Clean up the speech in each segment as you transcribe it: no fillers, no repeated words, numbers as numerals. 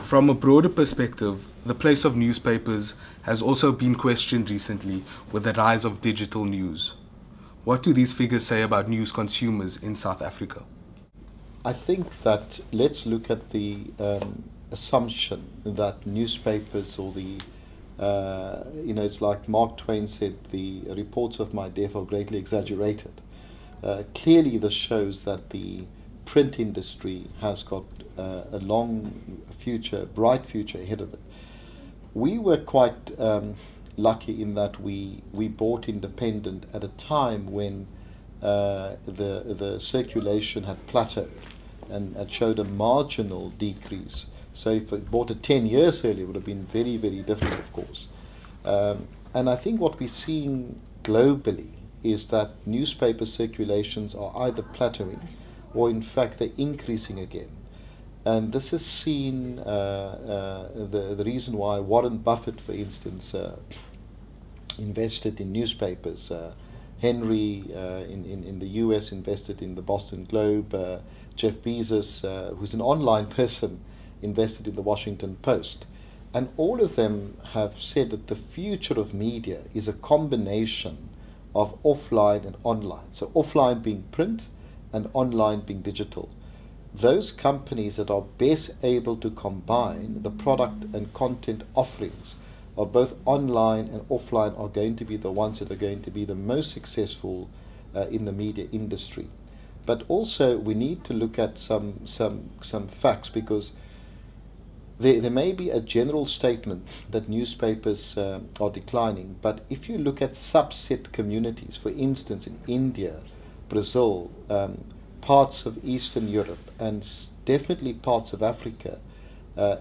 From a broader perspective, the place of newspapers has also been questioned recently with the rise of digital news. What do these figures say about news consumers in South Africa? I think that let's look at the assumption that newspapers or it's like Mark Twain said, the reports of my death are greatly exaggerated. Clearly, this shows that the print industry has got a long future, bright future ahead of it. We were quite lucky in that we bought independent at a time when the circulation had plateaued and had showed a marginal decrease. So if we bought it 10 years earlier, it would have been very, very different, of course. And I think what we're seeing globally is that newspaper circulations are either plateauing or in fact they're increasing again. And this has seen the reason why Warren Buffett, for instance, invested in newspapers. Henry in the US invested in the Boston Globe. Jeff Bezos, who's an online person, invested in the Washington Post. And all of them have said that the future of media is a combination of offline and online. So offline being print and online being digital. Those companies that are best able to combine the product and content offerings of both online and offline are going to be the ones that are going to be the most successful in the media industry. But also we need to look at some facts, because there may be a general statement that newspapers are declining, but if you look at subset communities, for instance in India, Brazil, parts of Eastern Europe, and definitely parts of Africa,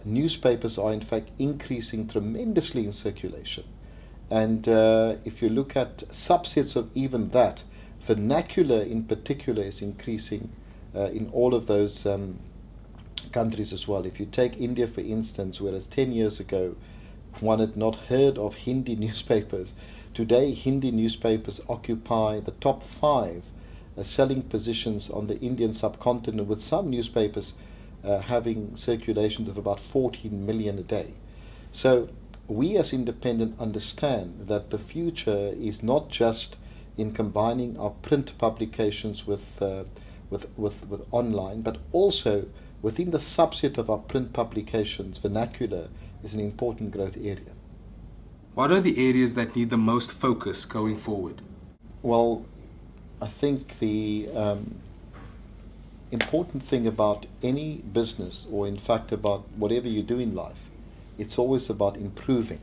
newspapers are in fact increasing tremendously in circulation. And if you look at subsets of even that, vernacular in particular is increasing in all of those countries as well. If you take India, for instance, whereas 10 years ago one had not heard of Hindi newspapers, today Hindi newspapers occupy the top 5 selling positions on the Indian subcontinent, with some newspapers having circulations of about 14 million a day. So we as independent understand that the future is not just in combining our print publications with online, but also within the subset of our print publications, vernacular is an important growth area. What are the areas that need the most focus going forward? Well, I think the important thing about any business, or in fact about whatever you do in life, it's always about improving.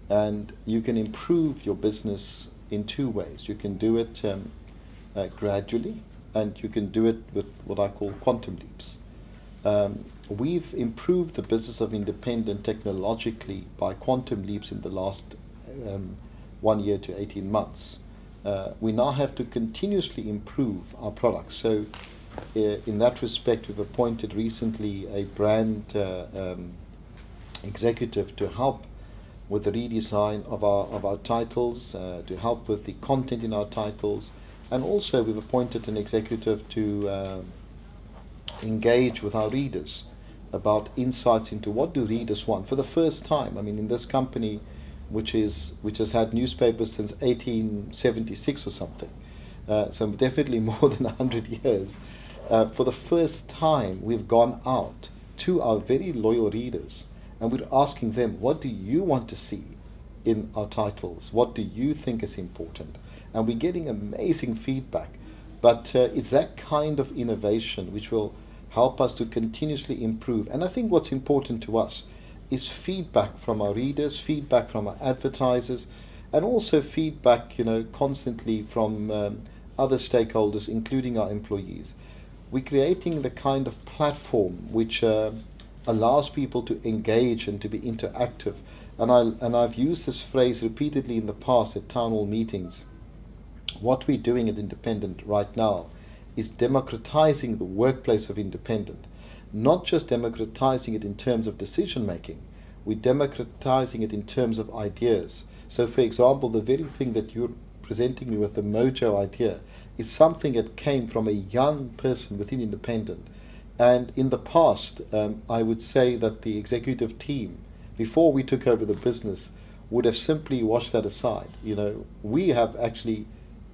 And you can improve your business in 2 ways. You can do it gradually, and you can do it with what I call quantum leaps. We've improved the business of independent technologically by quantum leaps in the last 1 year to 18 months. We now have to continuously improve our products. So in that respect, we've appointed recently a brand executive to help with the redesign of our titles, to help with the content in our titles, and also we've appointed an executive to engage with our readers about insights into what do readers want for the first time. I mean, in this company, which has had newspapers since 1876 or something, so definitely more than 100 years. For the first time, we've gone out to our very loyal readers and we're asking them, what do you want to see in our titles? What do you think is important? And we're getting amazing feedback. But it's that kind of innovation which will help us to continuously improve. And I think what's important to us is feedback from our readers, feedback from our advertisers, and also feedback, constantly from other stakeholders, including our employees. We're creating the kind of platform which allows people to engage and to be interactive. And I've used this phrase repeatedly in the past at town hall meetings. What we're doing at Independent right now is democratizing the workplace of Independent. Not just democratizing it in terms of decision making, we're democratizing it in terms of ideas. So for example, the very thing that you're presenting me with, the Mojo idea, is something that came from a young person within Independent. And in the past, I would say that the executive team, before we took over the business, would have simply washed that aside. You know, we have actually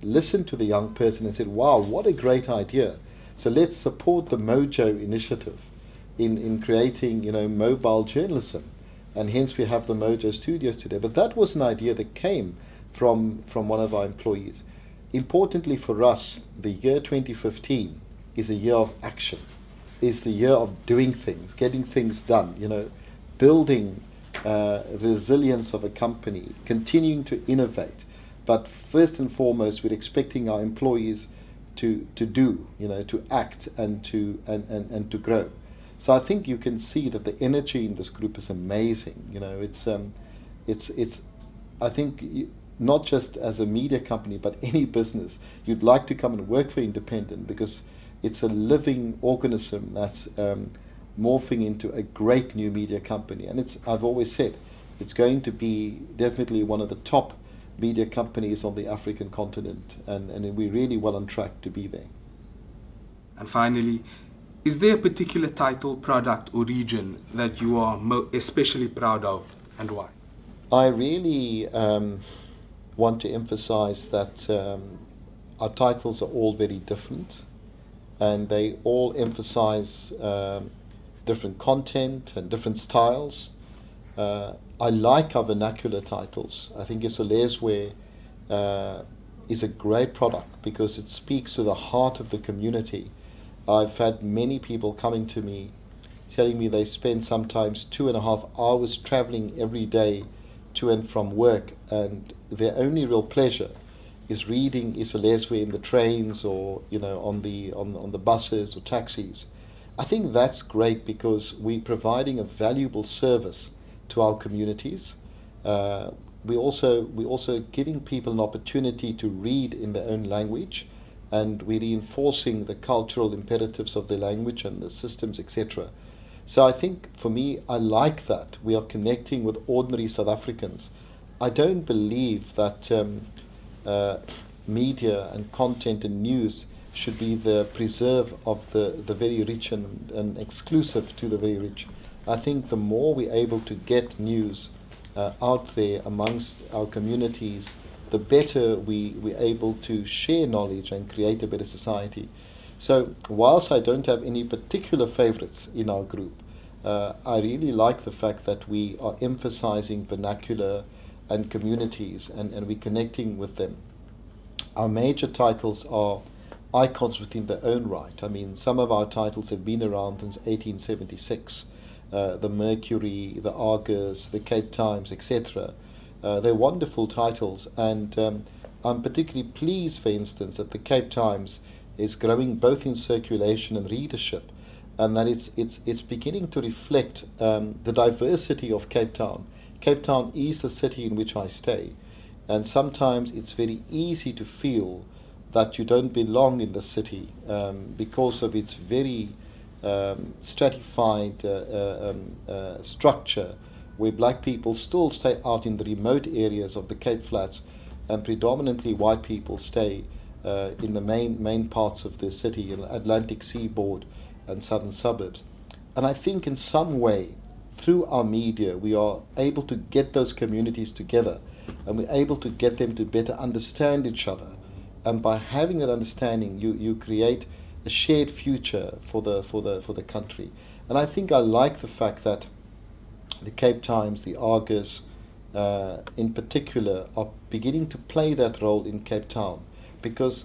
listened to the young person and said, wow, what a great idea. So let's support the Mojo initiative in creating, you know, mobile journalism. And hence we have the Mojo studios today. But that was an idea that came from one of our employees. Importantly for us, the year 2015 is a year of action, is the year of doing things, getting things done, you know, building resilience of a company, continuing to innovate. But first and foremost, we're expecting our employees to do, you know, to act and to grow. So I think you can see that the energy in this group is amazing. You know, it's I think not just as a media company, but any business, you'd like to come and work for Independent because it's a living organism that's morphing into a great new media company. And I've always said, it's going to be definitely one of the top media companies on the African continent, and we're really well on track to be there. And finally, is there a particular title, product, or region that you are especially proud of, and why? I really want to emphasize that our titles are all very different, and they all emphasize different content and different styles. I like our vernacular titles. I think Isolezwe is a great product because it speaks to the heart of the community. I've had many people coming to me telling me they spend sometimes 2.5 hours traveling every day to and from work, and their only real pleasure is reading Isolezwe in the trains or, you know, on the buses or taxis. I think that's great because we're providing a valuable service to our communities. We're also giving people an opportunity to read in their own language, and we're reinforcing the cultural imperatives of the language and the systems, etc. So I think for me, I like that. We are connecting with ordinary South Africans. I don't believe that media and content and news should be the preserve of the very rich and exclusive to the very rich. I think the more we're able to get news out there amongst our communities, the better we're able to share knowledge and create a better society. So whilst I don't have any particular favorites in our group, I really like the fact that we are emphasizing vernacular and communities, and we're connecting with them. Our major titles are icons within their own right. I mean, some of our titles have been around since 1876. The Mercury, the Argus, the Cape Times, etc. They're wonderful titles, and I'm particularly pleased, for instance, that the Cape Times is growing both in circulation and readership, and that it's beginning to reflect the diversity of Cape Town. Cape Town is the city in which I stay, and sometimes it's very easy to feel that you don't belong in the city because of its very stratified structure, where black people still stay out in the remote areas of the Cape Flats, and predominantly white people stay in the main parts of the city, in the Atlantic seaboard and southern suburbs. And I think in some way, through our media, we are able to get those communities together, and we're able to get them to better understand each other. And by having that understanding, you create a shared future for the country. And I think I like the fact that the Cape Times, the Argus, in particular, are beginning to play that role in Cape Town, because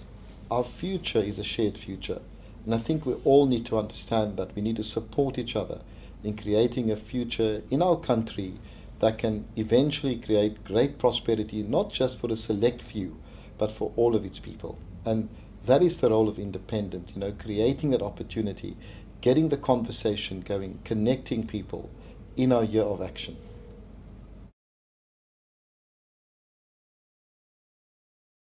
our future is a shared future. And I think we all need to understand that we need to support each other in creating a future in our country that can eventually create great prosperity, not just for a select few, but for all of its people. And that is the role of Independent, you know, creating that opportunity, getting the conversation going, connecting people in our year of action.